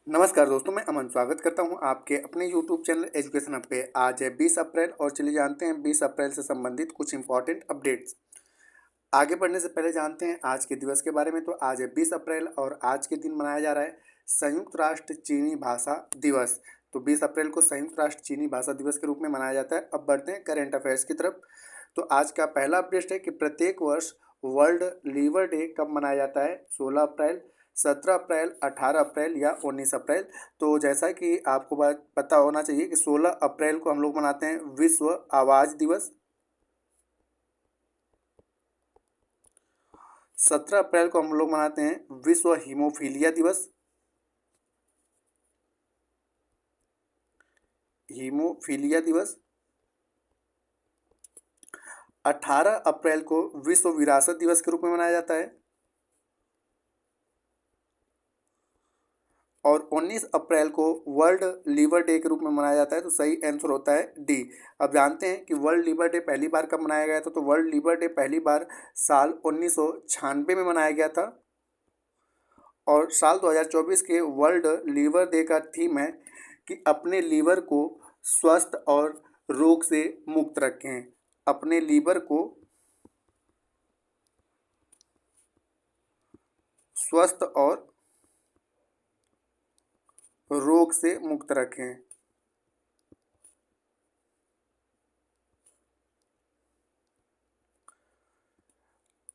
नमस्कार दोस्तों, मैं अमन स्वागत करता हूं आपके अपने YouTube चैनल एजुकेशन हब पे। आज है 20 अप्रैल और चलिए जानते हैं 20 अप्रैल से संबंधित कुछ इंपॉर्टेंट अपडेट्स। आगे बढ़ने से पहले जानते हैं आज के दिवस के बारे में। तो आज है 20 अप्रैल और आज के दिन मनाया जा रहा है संयुक्त राष्ट्र चीनी भाषा दिवस। तो 20 अप्रैल को संयुक्त राष्ट्र चीनी भाषा दिवस के रूप में मनाया जाता है। अब बढ़ते हैं करेंट अफेयर्स की तरफ। तो आज का पहला अपडेट है कि प्रत्येक वर्ष वर्ल्ड लीवर डे कब मनाया जाता है? 16 अप्रैल, 17 अप्रैल, 18 अप्रैल या 19 अप्रैल। तो जैसा कि आपको बात पता होना चाहिए कि 16 अप्रैल को हम लोग मनाते हैं विश्व आवाज़ दिवस। 17 अप्रैल को हम लोग मनाते हैं विश्व हीमोफीलिया दिवस। हीमोफीलिया दिवस। 18 अप्रैल को विश्व विरासत दिवस के रूप में मनाया जाता है। और 19 अप्रैल को वर्ल्ड लीवर डे के रूप में मनाया जाता है। तो सही आंसर होता है डी। अब जानते हैं कि वर्ल्ड लीवर डे पहली बार कब मनाया गया था। तो वर्ल्ड लीवर डे पहली बार साल 1996 में मनाया गया था। और साल 2024 के वर्ल्ड लीवर डे का थीम है कि अपने लीवर को स्वस्थ और रोग से मुक्त रखें। अपने लीवर को स्वस्थ और रोग से मुक्त रखें।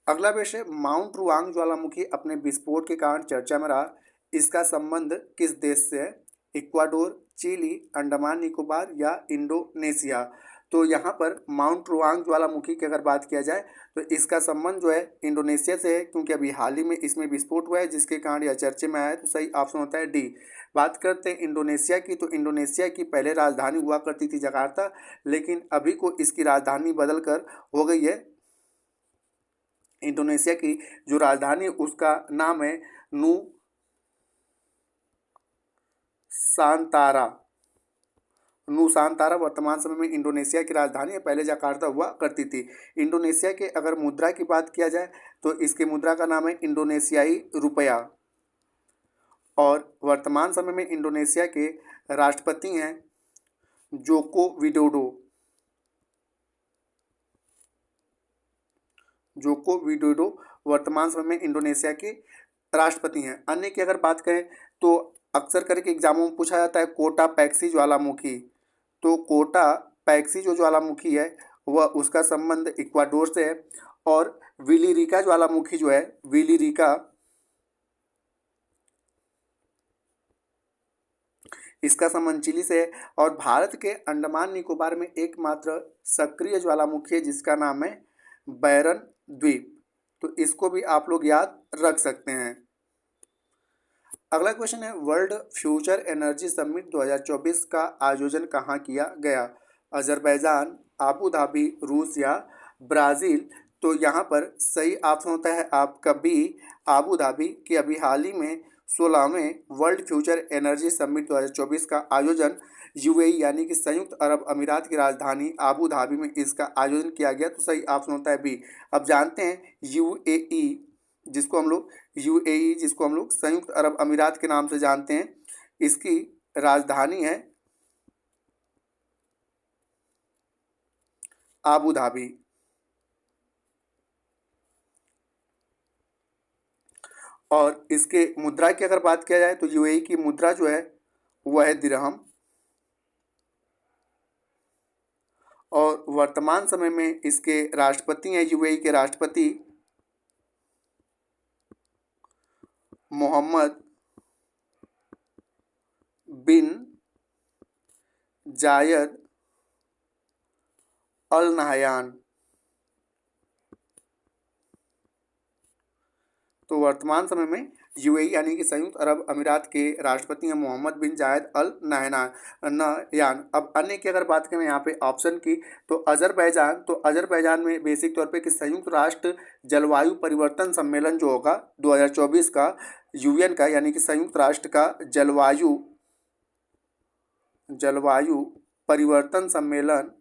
अगला विषय, माउंट रुआंग ज्वालामुखी अपने विस्फोट के कारण चर्चा में रहा। इसका संबंध किस देश से है? इक्वाडोर, चिली, अंडमान निकोबार या इंडोनेशिया। तो यहाँ पर माउंट रुआंग ज्वालामुखी की अगर बात किया जाए तो इसका संबंध जो है इंडोनेशिया से है, क्योंकि अभी हाल ही में इसमें विस्फोट हुआ है जिसके कारण यह चर्चे में आया है। तो सही ऑप्शन होता है डी। बात करते हैं इंडोनेशिया की। तो इंडोनेशिया की पहले राजधानी हुआ करती थी जकार्ता, लेकिन अभी को इसकी राजधानी बदल कर हो गई है। इंडोनेशिया की जो राजधानी उसका नाम है नू सांतारा। नूसांतारा वर्तमान समय में इंडोनेशिया की राजधानी है, पहले जकार्ता हुआ करती थी। इंडोनेशिया के अगर मुद्रा की बात किया जाए तो इसकी मुद्रा का नाम है इंडोनेशियाई रुपया। और वर्तमान समय में इंडोनेशिया के राष्ट्रपति हैं जोको विडोडो। जोको विडोडो वर्तमान समय में इंडोनेशिया के राष्ट्रपति हैं। अन्य की अगर बात करें तो अक्सर करके एग्जामों में पूछा जाता है कोटा पैक्सी ज्वालामुखी। तो कोटा पैक्सी जो ज्वालामुखी है वह उसका संबंध इक्वाडोर से है। और विलिरिका ज्वालामुखी जो है, विलिरिका, इसका संबंध चिली से है। और भारत के अंडमान निकोबार में एकमात्र सक्रिय ज्वालामुखी है जिसका नाम है बैरन द्वीप। तो इसको भी आप लोग याद रख सकते हैं। अगला क्वेश्चन है, वर्ल्ड फ्यूचर एनर्जी समिट 2024 का आयोजन कहाँ किया गया? अजरबैजान, आबू धाबी, रूस या ब्राज़ील। तो यहाँ पर सही ऑप्शन होता है आपका बी, आबू धाबी। कि अभी हाल ही में 16वें वर्ल्ड फ्यूचर एनर्जी समिट 2024 का आयोजन यूएई यानी कि संयुक्त अरब अमीरात की राजधानी आबू धाबी में इसका आयोजन किया गया। तो सही ऑप्शन होता है बी। अब जानते हैं यूएई जिसको हम लोग संयुक्त अरब अमीरात के नाम से जानते हैं, इसकी राजधानी है आबू धाबी। और इसके मुद्रा की अगर बात किया जाए तो यूएई की मुद्रा जो है वह है दिरहम। और वर्तमान समय में इसके राष्ट्रपति हैं यूएई के राष्ट्रपति मोहम्मद बिन जायद अल नहयान। तो वर्तमान समय में यूएई यानी कि संयुक्त अरब अमीरात के राष्ट्रपति हैं मोहम्मद बिन जायद अल नहयान। अब अन्य की अगर बात करें यहाँ पे ऑप्शन की तो अजरबैजान में बेसिक तौर पे कि संयुक्त राष्ट्र जलवायु परिवर्तन सम्मेलन जो होगा 2024 का, यूएन का यानी कि संयुक्त राष्ट्र का जलवायु परिवर्तन सम्मेलन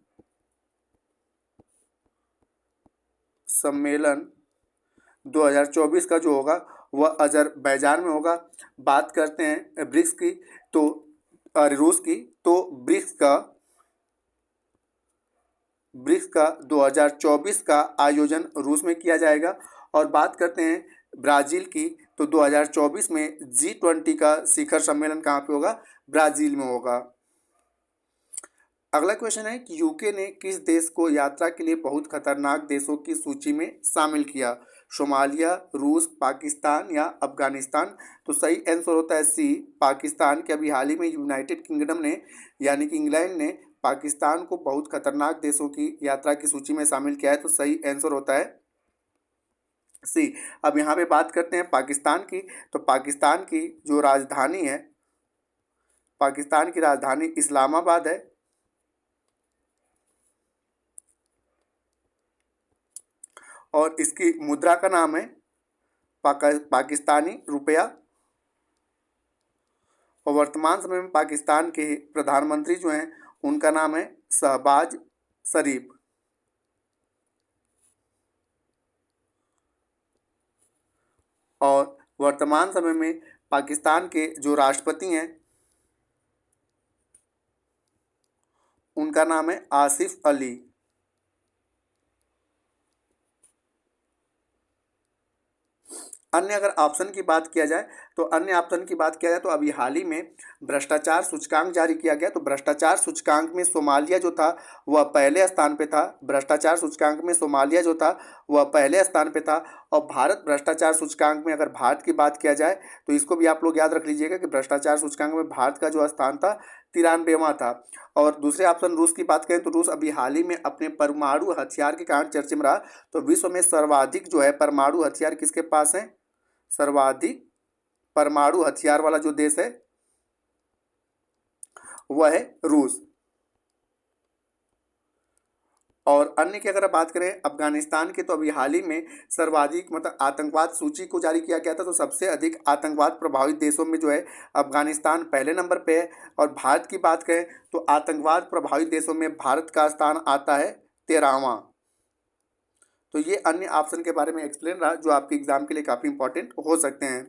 2024 का जो होगा वह अजरबैजान में होगा। बात करते हैं ब्रिक्स की तो रूस की, तो ब्रिक्स का 2024 का आयोजन रूस में किया जाएगा। और बात करते हैं ब्राज़ील की, तो 2024 में G20 का शिखर सम्मेलन कहाँ पे होगा? ब्राज़ील में होगा। अगला क्वेश्चन है कि यूके ने किस देश को यात्रा के लिए बहुत खतरनाक देशों की सूची में शामिल किया? सोमालिया, रूस, पाकिस्तान या अफगानिस्तान? तो सही आंसर होता है सी, पाकिस्तान के। अभी हाल ही में यूनाइटेड किंगडम ने यानी कि इंग्लैंड ने पाकिस्तान को बहुत खतरनाक देशों की यात्रा की सूची में शामिल किया है, तो सही आंसर होता है सी। अब यहाँ पे बात करते हैं पाकिस्तान की, तो पाकिस्तान की जो राजधानी है, पाकिस्तान की राजधानी इस्लामाबाद है। और इसकी मुद्रा का नाम है पाकिस्तानी रुपया। और वर्तमान समय में पाकिस्तान के प्रधानमंत्री जो हैं उनका नाम है शहबाज शरीफ। और वर्तमान समय में पाकिस्तान के जो राष्ट्रपति हैं उनका नाम है आसिफ अली। अन्य अगर ऑप्शन की बात किया जाए तो अभी हाल ही में भ्रष्टाचार सूचकांक जारी किया गया। तो भ्रष्टाचार सूचकांक में सोमालिया जो था वह पहले स्थान पे था। भ्रष्टाचार सूचकांक में सोमालिया जो था वह पहले स्थान पे था। और भारत भ्रष्टाचार सूचकांक में अगर भारत की बात किया जाए तो इसको भी आप लोग याद रख लीजिएगा कि भ्रष्टाचार सूचकांक में भारत का जो स्थान था 93वां था। और दूसरे ऑप्शन रूस की बात करें तो रूस अभी हाल ही में अपने परमाणु हथियार के कारण चर्चे में रहा। तो विश्व में सर्वाधिक जो है परमाणु हथियार किसके पास है? सर्वाधिक परमाणु हथियार वाला जो देश है वह है रूस। और अन्य की अगर बात करें अफगानिस्तान के, तो अभी हाल ही में सर्वाधिक मतलब आतंकवाद सूची को जारी किया गया था। तो सबसे अधिक आतंकवाद प्रभावित देशों में जो है अफगानिस्तान पहले नंबर पे है। और भारत की बात करें तो आतंकवाद प्रभावित देशों में भारत का स्थान आता है 13वां। तो ये अन्य ऑप्शन के बारे में एक्सप्लेन रहा जो आपके एग्जाम के लिए काफ़ी इंपॉर्टेंट हो सकते हैं।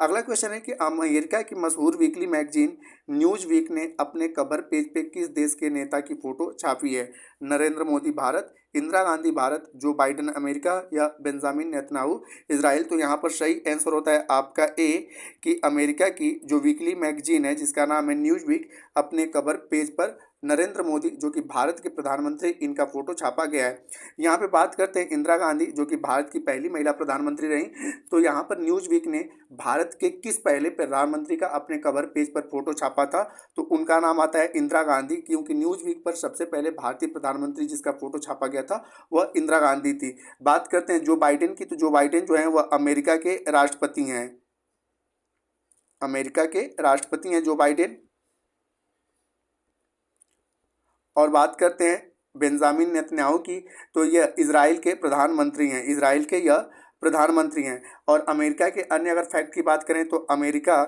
अगला क्वेश्चन है कि अमेरिका की मशहूर वीकली मैगजीन न्यूज वीक ने अपने कवर पेज पे किस देश के नेता की फोटो छापी है? Narendra Modi Bharat, Indira Gandhi Bharat, Joe Biden America या बेंजामिन नेतन्याहू इजराइल? तो यहाँ पर सही आंसर होता है आपका ए कि अमेरिका की जो वीकली मैगजीन है जिसका नाम है न्यूज वीक, अपने कवर पेज पर नरेंद्र मोदी जो कि भारत के प्रधानमंत्री इनका फोटो छापा गया है। यहाँ पे बात करते हैं इंदिरा गांधी जो कि भारत की पहली महिला प्रधानमंत्री रही। तो यहाँ पर न्यूज वीक ने भारत के किस पहले प्रधानमंत्री का अपने कवर पेज पर फोटो छापा था? तो उनका नाम आता है इंदिरा गांधी, क्योंकि न्यूज वीक पर सबसे पहले भारतीय प्रधानमंत्री जिसका फोटो छापा गया था वह इंदिरा गांधी थी। बात करते हैं जो बाइडेन की, तो जो बाइडेन जो है वह अमेरिका के राष्ट्रपति हैं। अमेरिका के राष्ट्रपति हैं जो बाइडेन। और बात करते हैं बेंजामिन नेतन्याहू की, तो यह इजराइल के प्रधानमंत्री हैं। इजराइल के यह प्रधानमंत्री हैं। और अमेरिका के अन्य अगर फैक्ट की बात करें तो अमेरिका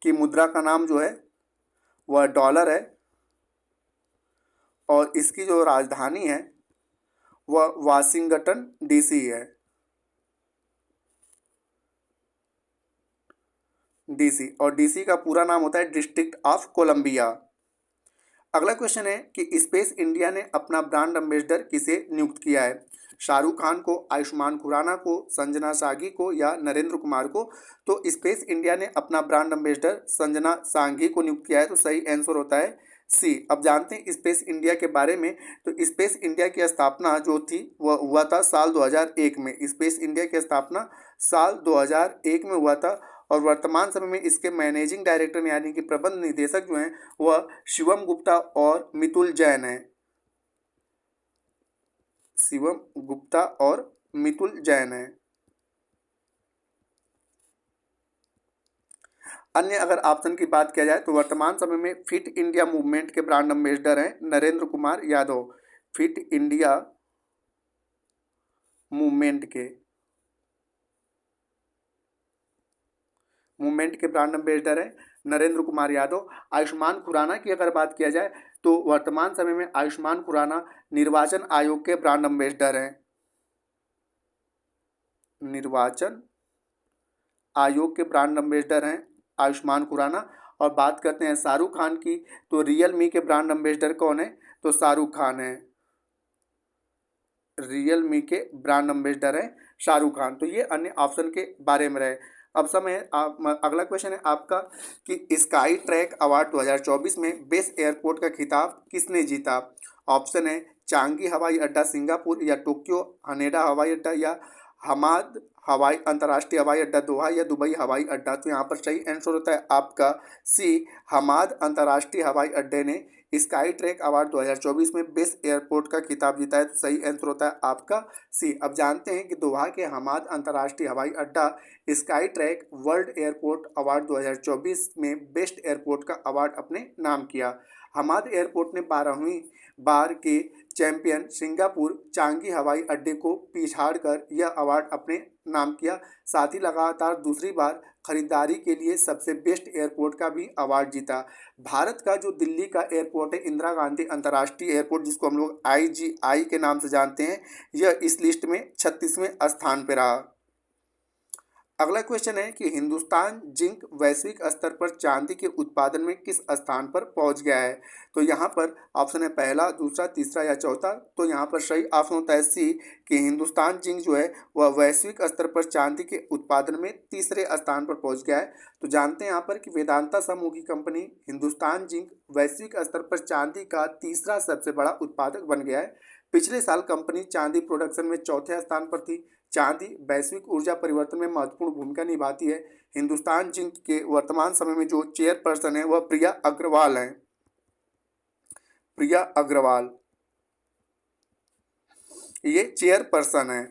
की मुद्रा का नाम जो है वह डॉलर है। और इसकी जो राजधानी है वह वाशिंगटन डीसी है। डीसी, और डीसी का पूरा नाम होता है डिस्ट्रिक्ट ऑफ कोलंबिया। अगला क्वेश्चन है कि स्पेस इंडिया ने अपना ब्रांड एम्बेसडर किसे नियुक्त किया है? शाहरुख खान को, आयुष्मान खुराना को, संजना सागी को या नरेंद्र कुमार को? तो स्पेस इंडिया ने अपना ब्रांड एम्बेसडर संजना सांघी को नियुक्त किया है। तो सही आंसर होता है सी। अब जानते हैं स्पेस इंडिया के बारे में। तो स्पेस इंडिया की स्थापना जो थी वह हुआ था साल 2001 में। स्पेस इंडिया की स्थापना साल 2001 में हुआ था। और वर्तमान समय में इसके मैनेजिंग डायरेक्टर यानी कि प्रबंध निदेशक जो हैं वह शिवम गुप्ता और मितुल जैन हैं। शिवम गुप्ता और मितुल जैन हैं। अन्य अगर ऑप्शन की बात किया जाए तो वर्तमान समय में फिट इंडिया मूवमेंट के ब्रांड एम्बेसडर हैं Narendra Kumar Yadav. Fit India movement के ब्रांड एम्बेसडर हैं नरेंद्र कुमार यादव। आयुष्मान खुराना की अगर बात किया जाए तो वर्तमान समय में आयुष्मान खुराना निर्वाचन आयोग के ब्रांड एम्बेसडर हैं। निर्वाचन आयोग के ब्रांड एम्बेसडर हैं आयुष्मान खुराना। और बात करते हैं शाहरुख खान की, तो रियलमी के ब्रांड एम्बेसडर कौन है? तो शाहरुख खान है। रियलमी के ब्रांड एम्बेसडर हैं शाहरुख खान। तो ये अन्य ऑप्शन के बारे में रहे। अब समय अगला क्वेश्चन है आपका कि स्काई ट्रैक अवार्ड 2024 में बेस्ट एयरपोर्ट का खिताब किसने जीता? ऑप्शन है चांगी हवाई अड्डा सिंगापुर, या टोक्यो हनेडा हवाई अड्डा, या हमाद हवाई अंतर्राष्ट्रीय हवाई अड्डा दोहा, या दुबई हवाई अड्डा। तो यहाँ पर सही आंसर होता है आपका सी, हमाद अंतर्राष्ट्रीय हवाई अड्डे ने स्काई ट्रैक अवार्ड 2024 में बेस्ट एयरपोर्ट का खिताब जीता है। तो सही आंसर होता है आपका सी। अब जानते हैं कि दोहा के हमाद अंतर्राष्ट्रीय हवाई अड्डा sky track world airport award 2024 में बेस्ट एयरपोर्ट का अवार्ड अपने नाम किया। हमाद एयरपोर्ट ने 12वीं बार के चैंपियन सिंगापुर चांगी हवाई अड्डे को पिछाड़कर यह अवार्ड अपने नाम किया। साथ ही लगातार दूसरी बार खरीदारी के लिए सबसे बेस्ट एयरपोर्ट का भी अवार्ड जीता। भारत का जो दिल्ली का एयरपोर्ट है इंदिरा गांधी अंतर्राष्ट्रीय एयरपोर्ट, जिसको हम लोग IGI के नाम से जानते हैं, यह इस लिस्ट में 36वें स्थान पर रहा। अगला क्वेश्चन है कि हिंदुस्तान जिंक वैश्विक स्तर पर चांदी के उत्पादन में किस स्थान पर पहुंच गया है? तो यहाँ पर ऑप्शन है पहला, दूसरा, तीसरा या चौथा। तो यहाँ पर सही ऑप्शन होता है सी, कि हिंदुस्तान जिंक जो है वह वैश्विक स्तर पर चांदी के उत्पादन में तीसरे स्थान पर पहुंच गया है। तो जानते हैं यहाँ पर कि वेदांता समूह की कंपनी हिंदुस्तान जिंक वैश्विक स्तर पर चांदी का तीसरा सबसे बड़ा उत्पादक बन गया है। पिछले साल कंपनी चांदी प्रोडक्शन में चौथे स्थान पर थी। चांदी वैश्विक ऊर्जा परिवर्तन में महत्वपूर्ण भूमिका निभाती है। हिंदुस्तान जिंक के वर्तमान समय में जो चेयरपर्सन है वह प्रिया अग्रवाल हैं। प्रिया अग्रवाल ये चेयरपर्सन है।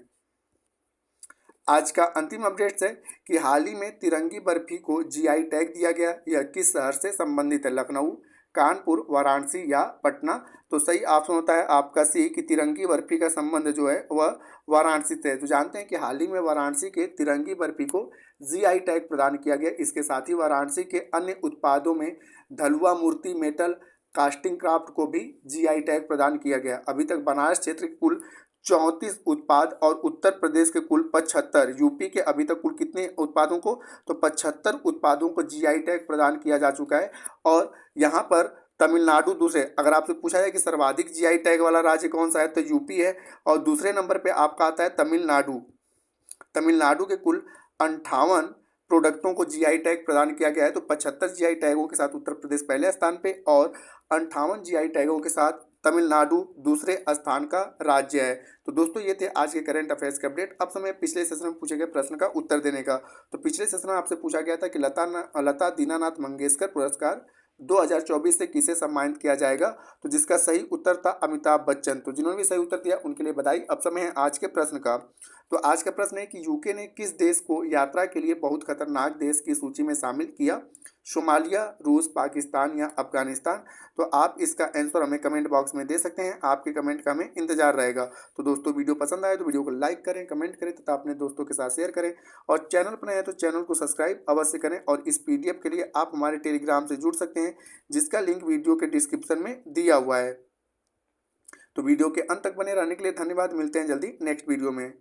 आज का अंतिम अपडेट है कि हाल ही में तिरंगी बर्फी को GI टैग दिया गया। यह किस शहर से संबंधित है? लखनऊ, कानपुर, वाराणसी या पटना? तो सही ऑप्शन होता है आपका सी, कि तिरंगी बर्फी का संबंध जो है वह वाराणसी से है। तो जानते हैं कि हाल ही में वाराणसी के तिरंगी बर्फी को GI टैग प्रदान किया गया। इसके साथ ही वाराणसी के अन्य उत्पादों में धलुआ मूर्ति, मेटल, कास्टिंग क्राफ्ट को भी GI टैग प्रदान किया गया। अभी तक बनारस क्षेत्र के कुल 34 उत्पाद और उत्तर प्रदेश के कुल 75, यूपी के अभी तक कुल कितने उत्पादों को? तो 75 उत्पादों को GI टैग प्रदान किया जा चुका है। और यहाँ पर तमिलनाडु दूसरे, अगर आपसे पूछा जाए कि सर्वाधिक GI टैग वाला राज्य कौन सा है, तो यूपी है। और दूसरे नंबर पे आपका आता है तमिलनाडु। तमिलनाडु के कुल 58 प्रोडक्टों को GI टैग प्रदान किया गया है। तो 75 GI टैगों के साथ उत्तर प्रदेश पहले स्थान पे और 58 GI टैगों के साथ तमिलनाडु दूसरे स्थान का राज्य है। तो दोस्तों ये थे आज के करंट अफेयर्स के अपडेट। अब समय पिछले सेशन में पूछे गए प्रश्न का उत्तर देने का। तो पिछले सेशन में आपसे पूछा गया था कि लता दीनानाथ मंगेशकर पुरस्कार 2024 से किसे सम्मानित किया जाएगा? तो जिसका सही उत्तर था अमिताभ बच्चन। तो जिन्होंने भी सही उत्तर दिया उनके लिए बधाई। अब समय है आज के प्रश्न का। तो आज का प्रश्न है कि यूके ने किस देश को यात्रा के लिए बहुत खतरनाक देश की सूची में शामिल किया? सोमालिया, रूस, पाकिस्तान या अफगानिस्तान? तो आप इसका आंसर हमें कमेंट बॉक्स में दे सकते हैं। आपके कमेंट का हमें इंतजार रहेगा। तो दोस्तों वीडियो पसंद आए तो वीडियो को लाइक करें, कमेंट करें तथा अपने दोस्तों के साथ शेयर करें। और चैनल पर नए हैं तो चैनल को सब्सक्राइब अवश्य करें। और इस PDF के लिए आप हमारे टेलीग्राम से जुड़ सकते हैं, जिसका लिंक वीडियो के डिस्क्रिप्शन में दिया हुआ है। तो वीडियो के अंत तक बने रहने के लिए धन्यवाद। मिलते हैं जल्दी नेक्स्ट वीडियो में।